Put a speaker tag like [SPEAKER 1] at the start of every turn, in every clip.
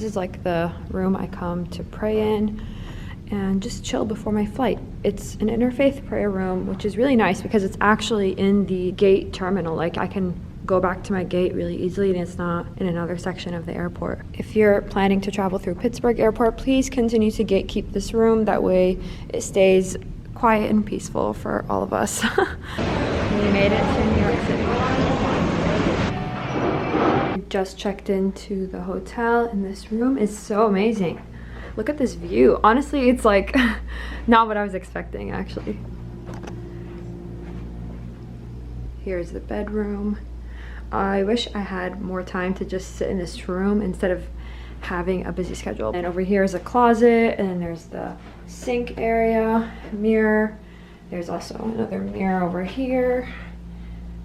[SPEAKER 1] is like the room I come to pray in and just chill before my flight. It's an interfaith prayer room, which is really nice because it's actually in the gate terminal. Like I can go back to my gate really easily and it's not in another section of the airport. If you're planning to travel through Pittsburgh Airport, please continue to gatekeep this room. That way it stays quiet and peaceful for all of us. We made it to New York City. We just checked into the hotel and this room is so amazing. Look at this view. Honestly, it's like not what I was expecting actually. Here's the bedroom. I wish I had more time to just sit in this room instead of having a busy schedule. And over here is a closet, and then there's the sink area, mirror. There's also another mirror over here.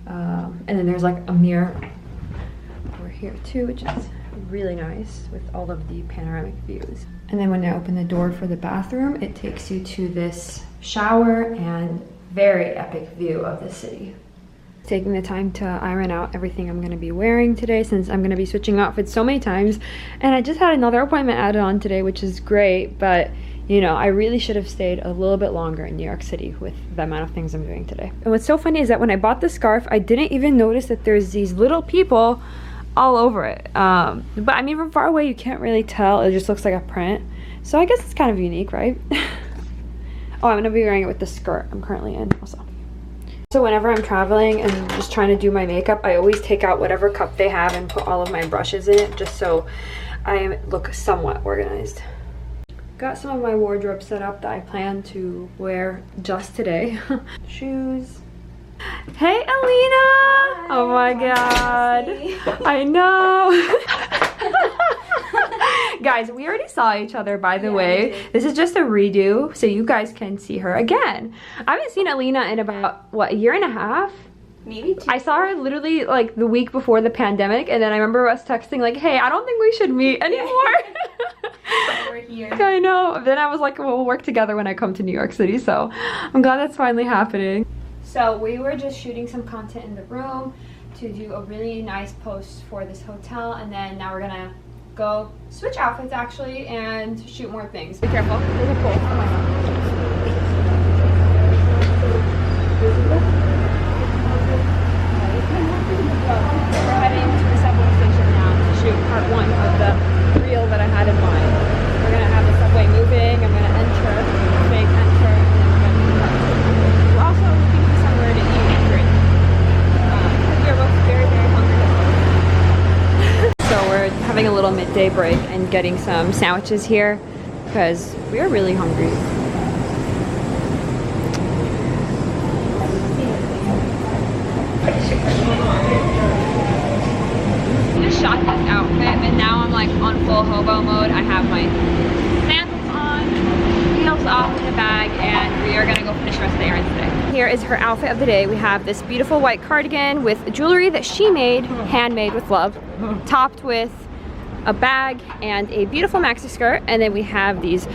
[SPEAKER 1] And then there's like a mirror over here too, which is really nice with all of the panoramic views. And then when I open the door for the bathroom, it takes you to this shower and very epic view of the city. Taking the time to iron out everything I'm going to be wearing today since I'm going to be switching outfits so many times. And I just had another appointment added on today, which is great, but you know, I really should have stayed a little bit longer in New York City with the amount of things I'm doing today. And what's so funny is that when I bought the scarf, I didn't even notice that there's these little people all over it. But I mean, from far away, you can't really tell. It just looks like a print. So I guess it's kind of unique, right? Oh, I'm going to be wearing it with the skirt I'm currently in also. So whenever I'm traveling and just trying to do my makeup, I always take out whatever cup they have and put all of my brushes in it just so I look somewhat organized. Got some of my wardrobe set up that I plan to wear just today. Shoes. Hey Aleena! Hi. Oh my god. I know. Guys, we already saw each other, by the way. This is just a redo so you guys can see her again. I haven't seen Aleena in about, what, a year and a half?
[SPEAKER 2] Maybe 2.
[SPEAKER 1] I saw her literally like the week before the pandemic, and then I remember us texting like, hey, I don't think we should meet anymore.
[SPEAKER 2] We're here.
[SPEAKER 1] I know. Then I was like, well, we'll work together when I come to New York City, so I'm glad that's finally happening. So we were just shooting some content in the room to do a really nice post for this hotel, and then now we're gonna go switch outfits actually and shoot more things. Be careful, there's a pool. Oh my god. We're heading to the subway station now to shoot part 1 of the reel that I had in mind. We're gonna have the subway moving, I'm gonna enter, big enter, and then we're gonna move. We're also looking for somewhere to eat and drink. Because we are both very, very hungry. So we're having a little midday break and getting some sandwiches here because we are really hungry. Just shot this outfit, and now I'm like on full hobo mode. I have my sandals on, heels off in the bag, and we are gonna go finish the rest of the errands today. Here is her outfit of the day. We have this beautiful white cardigan with jewelry that she made, handmade with love, topped with a bag and a beautiful maxi skirt, and then we have these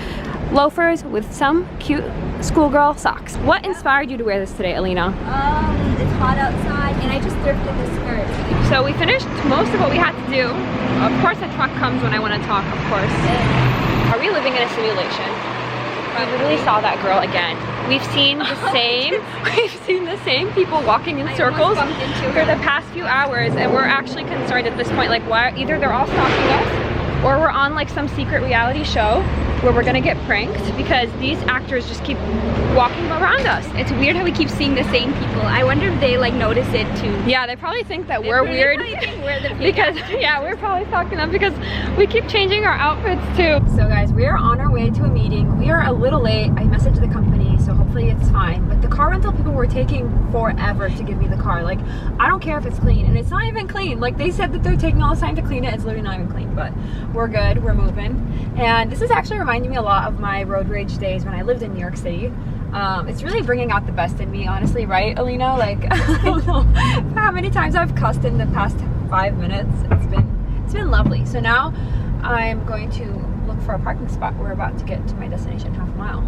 [SPEAKER 1] loafers with some cute schoolgirl socks. What inspired you to wear this today, Aleena?
[SPEAKER 2] It's hot outside and I just thrifted the skirt.
[SPEAKER 1] So we finished most of what we had to do. Of course the truck comes when I want to talk, of course. Are we living in a simulation? I literally saw that girl again. We've seen the same people walking in circles for the past few hours, and we're actually concerned at this point, like why either they're all stalking us or we're on like some secret reality show where we're gonna get pranked because these actors just keep walking around us.
[SPEAKER 2] It's weird how we keep seeing the same people. I wonder if they like notice it too.
[SPEAKER 1] Yeah, they probably think that we're weird.
[SPEAKER 2] Think we're the
[SPEAKER 1] because yeah, we're probably stalking them because we keep changing our outfits too. So guys, we are on our way to a meeting. We are a little late. I messaged the company, so hopefully it's fine. But the car rental people were taking forever to give me the car. Like, I don't care if it's clean, and it's not even clean. Like, they said that they're taking all this time to clean it. It's literally not even clean, but we're good. We're moving. And this is actually reminding me a lot of my road rage days when I lived in New York City. It's really bringing out the best in me, honestly, right, Aleena? Like, I don't know how many times I've cussed in the past 5 minutes. It's been lovely. So now I'm going to look for a parking spot. We're about to get to my destination, half a mile.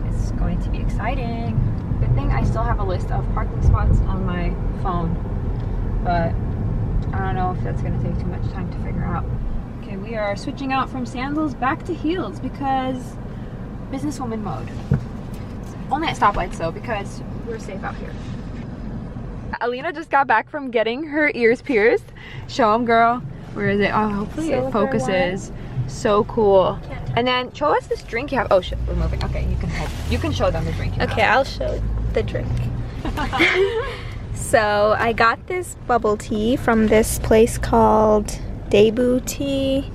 [SPEAKER 1] It's going to be exciting. Good thing I still have a list of parking spots on my phone, but I don't know if that's going to take too much time to figure out. Okay, we are switching out from sandals back to heels because businesswoman mode. Only at stoplights though, because we're safe out here. Aleena just got back from getting her ears pierced. Show them, girl. Where is it? Oh, hopefully it focuses. So cool. And then show us this drink you have. Oh shit, we're moving. Okay, you can show them the drink you have.
[SPEAKER 2] Okay, I'll show the drink. So I got this bubble tea from this place called Debut Tea,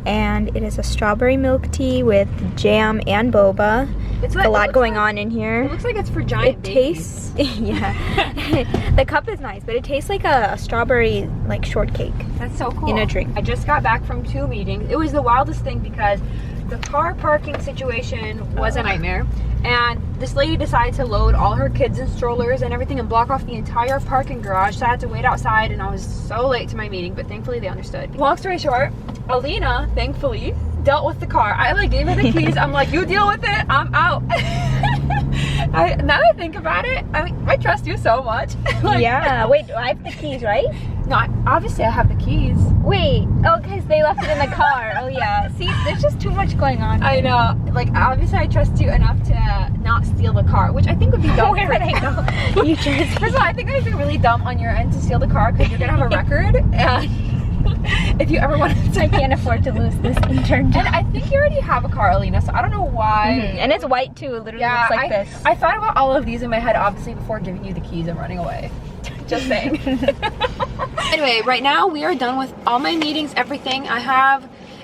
[SPEAKER 2] and it is a strawberry milk tea with jam and boba. It's a lot going on in here.
[SPEAKER 1] It looks like it's for giant babies.
[SPEAKER 2] Tastes, yeah. The cup is nice, but it tastes like a strawberry like shortcake.
[SPEAKER 1] That's so cool.
[SPEAKER 2] In a drink.
[SPEAKER 1] I just got back from 2 meetings. It was the wildest thing because the car parking situation was a nightmare. And this lady decided to load all her kids in strollers and everything and block off the entire parking garage. So I had to wait outside and I was so late to my meeting, but thankfully they understood. Long story short, Aleena, thankfully, dealt with the car. I like gave her the keys. I'm like, you deal with it, I'm out. Now that I think about it, I mean, I trust you so much. Like,
[SPEAKER 2] yeah, wait, I have the keys, right?
[SPEAKER 1] No, obviously I have the keys.
[SPEAKER 2] Wait, oh, because they left it in the car. Oh yeah, see, there's just too much going on.
[SPEAKER 1] I know, like obviously I trust you enough to not steal the car, which I think would be dumb.
[SPEAKER 2] Where would I go? You trust me.
[SPEAKER 1] First of all, I think it would be really dumb on your end to steal the car because you're gonna have a record, and if you ever wanted to,
[SPEAKER 2] I can't afford to lose this intern job.
[SPEAKER 1] And I think you already have a car, Aleena, so I don't know why.
[SPEAKER 2] And it's white too. It literally looks like this.
[SPEAKER 1] I thought about all of these in my head, obviously, before giving you the keys and running away. Just saying. Anyway, right now we are done with all my meetings, everything.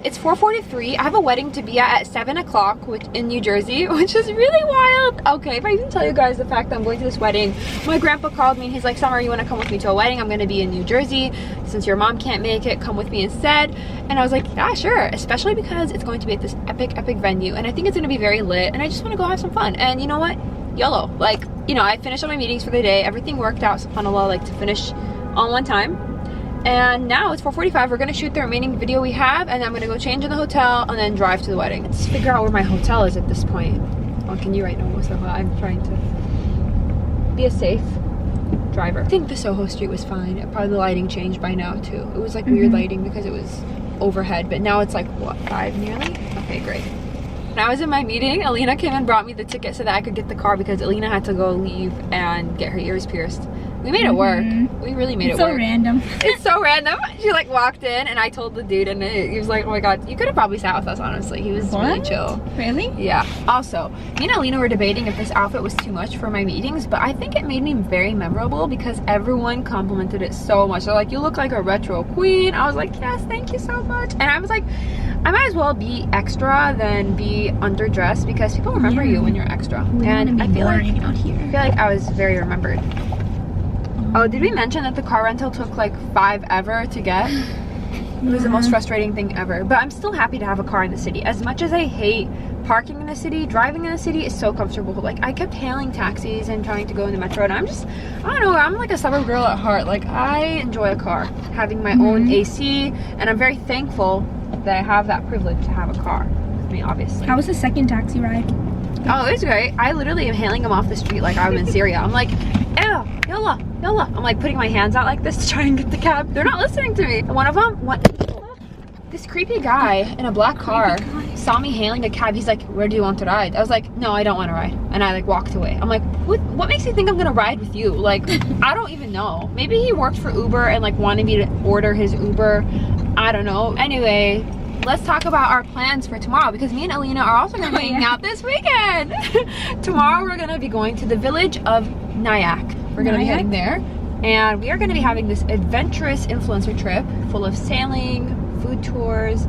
[SPEAKER 1] It's 4:43. I have a wedding to be at 7 o'clock in New Jersey, which is really wild. Okay, if I even tell you guys the fact that I'm going to this wedding, my grandpa called me and he's like, Summer, you want to come with me to a wedding? I'm going to be in New Jersey. Since your mom can't make it, come with me instead. And I was like, yeah, sure. Especially because it's going to be at this epic venue. And I think it's going to be very lit. And I just want to go have some fun. And you know what? YOLO. Like, you know, I finished all my meetings for the day. Everything worked out, subhanAllah, like to finish on one time. And now it's 4:45. We're gonna shoot the remaining video we have, and I'm gonna go change in the hotel and then drive to the wedding. Let's figure out where my hotel is at this point. Oh, can you write NOMO SOHO? I'm trying to be a safe driver. I think the SOHO street was fine. Probably the lighting changed by now too. It was like weird lighting because it was overhead, but now it's like what, 5 nearly? Okay, great. When I was in my meeting, Aleena came and brought me the ticket so that I could get the car because Aleena had to go leave and get her ears pierced. We made it work. We really made it work.
[SPEAKER 2] It's so random.
[SPEAKER 1] It's so random. She like walked in and I told the dude and he was like, oh my god, you could have probably sat with us, honestly. He was really chill.
[SPEAKER 2] Really?
[SPEAKER 1] Yeah. Also, me and Aleena were debating if this outfit was too much for my meetings, but I think it made me very memorable because everyone complimented it so much. They're like, you look like a retro queen. I was like, yes, thank you so much. And I was like, I might as well be extra than be underdressed because people remember you when you're extra. And I feel like I was very remembered. Oh, did we mention that the car rental took like 5 ever to get? It was the most frustrating thing ever. But I'm still happy to have a car in the city. As much as I hate parking in the city, driving in the city is so comfortable. Like I kept hailing taxis and trying to go in the metro, and I don't know, I'm like a suburb girl at heart. Like I enjoy a car, having my own AC, and I'm very thankful that I have that privilege to have a car with me, obviously.
[SPEAKER 2] How was the second taxi ride?
[SPEAKER 1] Oh, it was great. I literally am hailing them off the street like I'm in Syria. I'm like, ew, yalla, yalla. I'm like putting my hands out like this to try and get the cab. They're not listening to me. And one of them, this creepy guy in a black car saw me hailing a cab. He's like, where do you want to ride? I was like, no, I don't want to ride. And I like walked away. I'm like, what makes you think I'm gonna ride with you? Like, I don't even know. Maybe he worked for Uber and like wanted me to order his Uber. I don't know. Anyway, let's talk about our plans for tomorrow because me and Aleena are also going to be hanging out this weekend. Tomorrow we're going to be going to the village of Nyack. We're going to be heading there, and we are going to be having this adventurous influencer trip full of sailing, food tours,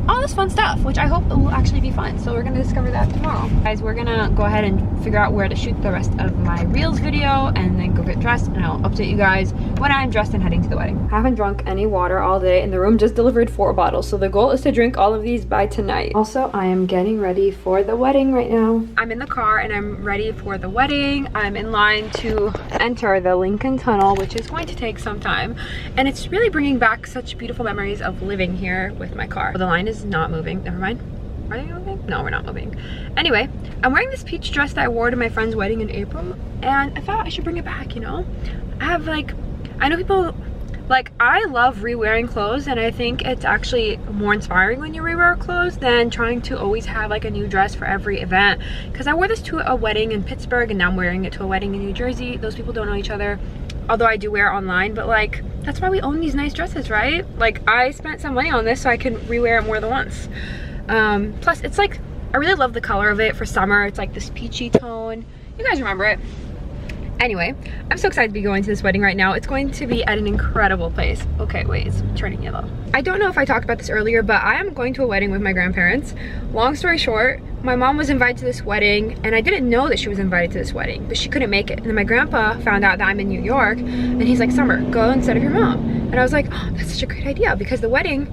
[SPEAKER 1] all this fun stuff, which I hope will actually be fun. So we're going to discover that tomorrow. Guys, we're going to go ahead and figure out where to shoot the rest of my Reels video and then go get dressed, and I'll update you guys when I'm dressed and heading to the wedding. I haven't drunk any water all day, and the room just delivered 4 bottles, so the goal is to drink all of these by tonight. Also, I am getting ready for the wedding right now. I'm in the car and I'm ready for the wedding. I'm in line to enter the Lincoln Tunnel, which is going to take some time, and it's really bringing back such beautiful memories of living here with my car. The line is not moving. Never mind. Are they moving? No, we're not moving. Anyway, I'm wearing this peach dress that I wore to my friend's wedding in April, and I thought I should bring it back, you know? I know people Like, I love re-wearing clothes, and I think it's actually more inspiring when you re-wear clothes than trying to always have like a new dress for every event. Because I wore this to a wedding in Pittsburgh, and now I'm wearing it to a wedding in New Jersey. Those people don't know each other, although I do wear it online, but like, that's why we own these nice dresses, right? Like, I spent some money on this so I can re-wear it more than once. Plus, it's like, I really love the color of it for summer. It's like this peachy tone. You guys remember it. Anyway, I'm so excited to be going to this wedding right now. It's going to be at an incredible place. Okay, wait, it's turning yellow. I don't know if I talked about this earlier, but I am going to a wedding with my grandparents. Long story short, my mom was invited to this wedding, and I didn't know that she was invited to this wedding, but she couldn't make it. And then my grandpa found out that I'm in New York, and he's like, Summer, go instead of your mom. And I was like, oh, that's such a great idea, because the wedding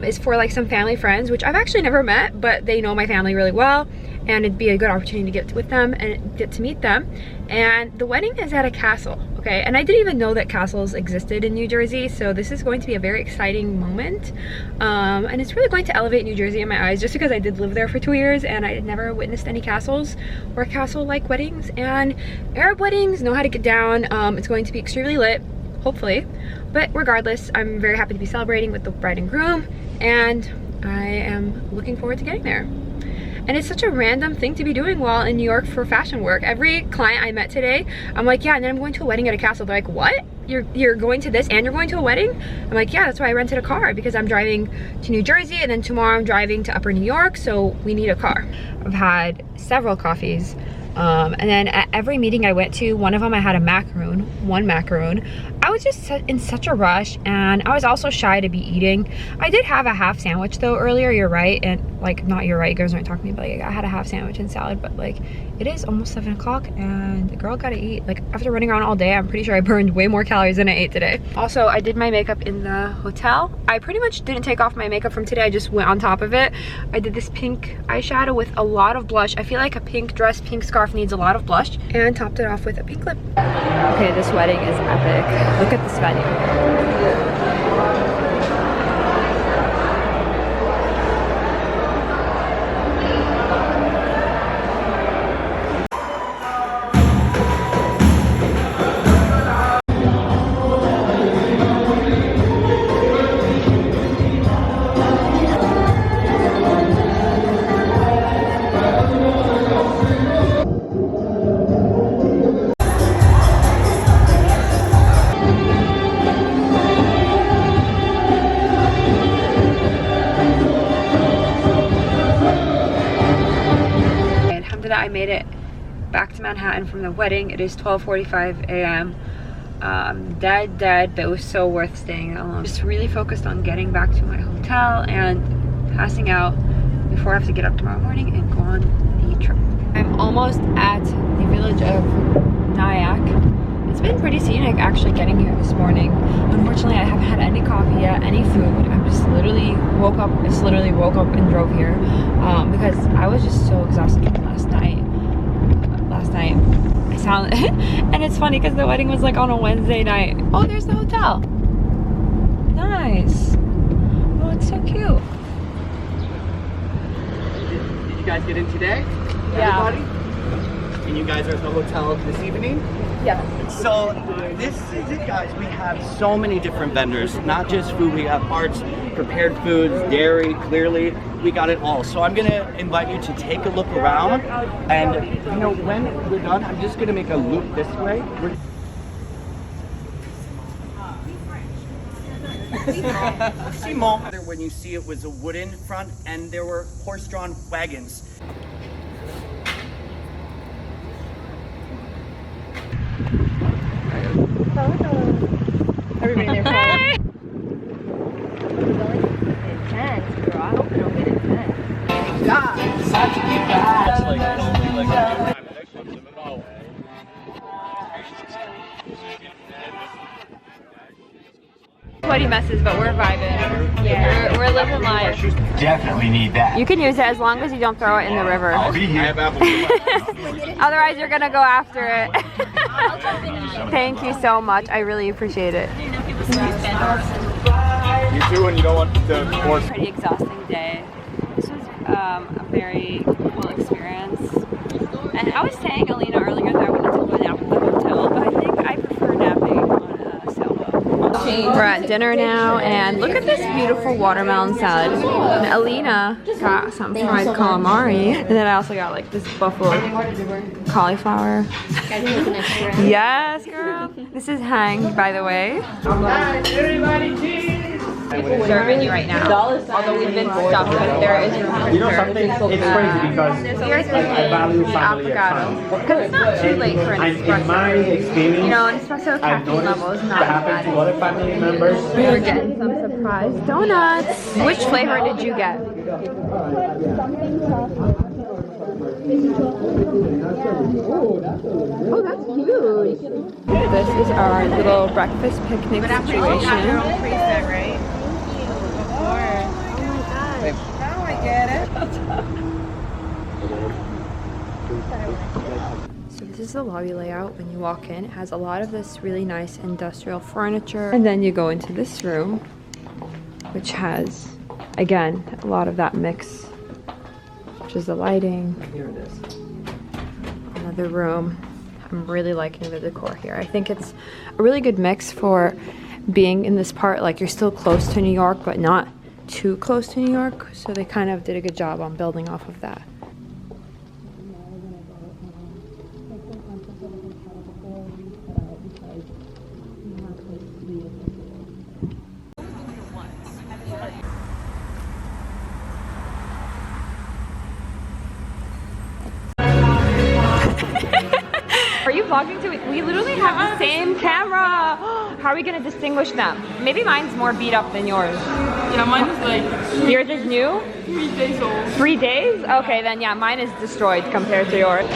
[SPEAKER 1] is for like some family friends, which I've actually never met, but they know my family really well, and it'd be a good opportunity to get with them and get to meet them. And the wedding is at a castle, okay? And I didn't even know that castles existed in New Jersey, so this is going to be a very exciting moment. And it's really going to elevate New Jersey in my eyes, just because I did live there for 2 years and I had never witnessed any castles or castle-like weddings. And Arab weddings know how to get down. It's going to be extremely lit, hopefully. But regardless, I'm very happy to be celebrating with the bride and groom, and I am looking forward to getting there. And it's such a random thing to be doing while in New York for fashion work. Every client I met today, I'm like, yeah, and then I'm going to a wedding at a castle. They're like, what? You're going to this and you're going to a wedding? I'm like, yeah, that's why I rented a car, because I'm driving to New Jersey and then tomorrow I'm driving to Upper New York, so we need a car. I've had several coffees. And then at every meeting I went to, one of them I had one macaroon. I was just in such a rush, and I was also shy to be eating. I did have a half sandwich though earlier, you're right, and like, not you're right, you guys aren't talking to me, but like, I had a half sandwich and salad, but like, it is almost 7 o'clock and the girl gotta eat. Like, after running around all day, I'm pretty sure I burned way more calories than I ate today. Also, I did my makeup in the hotel. I pretty much didn't take off my makeup from today, I just went on top of it. I did this pink eyeshadow with a lot of blush. I feel like a pink dress, pink scarf needs a lot of blush, and topped it off with a pink lip. Okay, this wedding is epic. Look at this venue. I made it back to Manhattan from the wedding. It is 12:45 a.m. Dead, but it was so worth staying alone. Just really focused on getting back to my hotel and passing out before I have to get up tomorrow morning and go on the trip. I'm almost at the village of Nyack. It's been pretty scenic actually getting here this morning. Unfortunately, I haven't had any coffee yet, any food. I'm just literally woke up and drove here because I was just so exhausted from last night. I sound and it's funny because the wedding was like on a Wednesday night. Oh, there's the hotel. Nice. Oh, it's so cute.
[SPEAKER 3] Did you guys get in today?
[SPEAKER 1] Yeah.
[SPEAKER 3] Everybody? And you guys are at the hotel this evening?
[SPEAKER 1] Yeah.
[SPEAKER 3] So this is it, guys. We have so many different vendors, not just food. We have arts, prepared foods, dairy, clearly. We got it all. So I'm gonna invite you to take a look around, and you know, when we're done, I'm just gonna make a loop this way. Simon. When you see it was a wooden front, and there were horse-drawn wagons.
[SPEAKER 2] Everybody there. Hey. Intense, bro. I hope they don't get intense.
[SPEAKER 1] Sweaty messes, but we're vibing. Yeah, we're living life.
[SPEAKER 4] Definitely need that.
[SPEAKER 1] You can use it as long as you don't throw it in the river.
[SPEAKER 4] I'll be here.
[SPEAKER 1] Otherwise, you're gonna go after it. Thank you so much. I really appreciate it.
[SPEAKER 4] You too, and you don't want the horse.
[SPEAKER 1] Pretty exhausting day. This was a very cool experience. And I was saying, Aleena, earlier that I wanted to go nap at the hotel, but I think I prefer napping on a sailboat. We're at dinner now, and look at this beautiful watermelon salad. And Aleena got some fried calamari, and then I also got like this buffalo cauliflower. Yes, girl. This is Hang, by the way. Serving you right now. Although we've been stuffed, but there is room.
[SPEAKER 4] You know something? It's crazy because I value family
[SPEAKER 1] avocado. Because it's not too late for an espresso.
[SPEAKER 4] In my experience,
[SPEAKER 1] You know, an espresso caffeine level is not
[SPEAKER 4] that
[SPEAKER 1] bad.
[SPEAKER 4] happens to other family members.
[SPEAKER 1] We're getting some surprise donuts. Which flavor did you get? Oh, that's cute. This is our little breakfast picnic situation. So this is the lobby layout. When you walk in, it has a lot of this really nice industrial furniture. And then you go into this room, which has, again, a lot of that mix, which is the lighting. Here it is. Another room. I'm really liking the decor here. I think it's a really good mix for being in this part. Like, you're still close to New York, but not too close to New York. So they kind of did a good job on building off of that. Are you vlogging too? We literally have the same camera. How are we gonna distinguish them? Maybe mine's more beat up than yours.
[SPEAKER 5] Yeah, mine is like
[SPEAKER 1] Yours is new?
[SPEAKER 5] 3 days old.
[SPEAKER 1] 3 days? Okay, then yeah, mine is destroyed compared to yours.